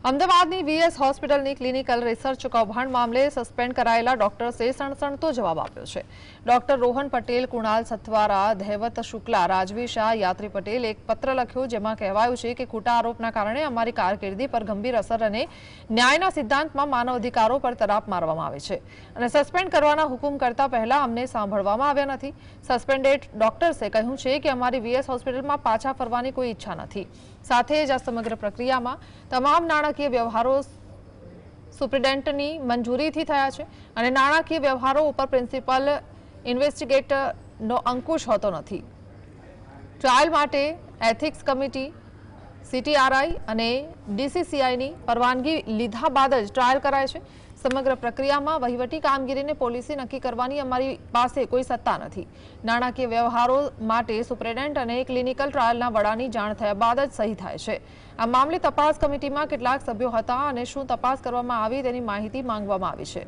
અમદાવાદની વીએસ હોસ્પિટલની clinical research કૌભાંડ મામલે સસ્પેન્ડ કરાયેલા ડોક્ટર્સે સણસણતો જવાબ આપ્યો છે। ડોક્ટર રોહન પટેલ, કુણાલ સથવારા, ધૈવત શુક્લા, રાજવી શાહ, યાત્રી પટેલ એક પત્ર લખ્યો જેમાં કહેવાયું છે કે ખોટા આરોપના કારણે અમારી કારકિર્દી પર ગંભીર અસર અને ન્યાયના સિદ્ધાંતમાં માનવ અધિકારો પર તરાપ મારવામાં આવે છે અને સસ્પેન્ડ કરવાના હુકમ કરતા પહેલા અમને સાંભળવામાં આવ્યા નથી। સસ્પેન્ડેડ ડોક્ટર્સે કહ્યું છે કે અમારી વીએસ હોસ્પિટલમાં પાછા ફરવાની કોઈ ઈચ્છા નથી। સાથે જ આ સમગ્ર પ્રક્રિયામાં તમામ નાણાકીય વ્યવહારો સુપ્રિન્ટેન્ડન્ટની મંજૂરીથી થયા છે અને નાણાકીય વ્યવહારો ઉપર પ્રિન્સિપલ ઇન્વેસ્ટિગેટરનો અંકુશ હોતો નથી। ટ્રાયલ માટે એથિક્સ કમિટી, સીટીઆરઆઈ અને ડીસીસીઆઈની પરવાનગી લીધા બાદ જ ટ્રાયલ કરાય છે। સમગ્ર પ્રક્રિયામાં વહીવટી કામગીરીને પોલિસી નક્કી કરવાની અમારી પાસે કોઈ સત્તા નથી। નાણાકીય વ્યવહારો માટે સુપ્રિન્ટેન્ડન્ટ અને ક્લિનિકલ ટ્રાયલના વડાની જાણ થયા બાદ જ સહી થાય છે। આ મામલે તપાસ કમિટીમાં કેટલાક સભ્યો હતા અને શું તપાસ કરવામાં આવી તેની માહિતી માંગવામાં આવી છે।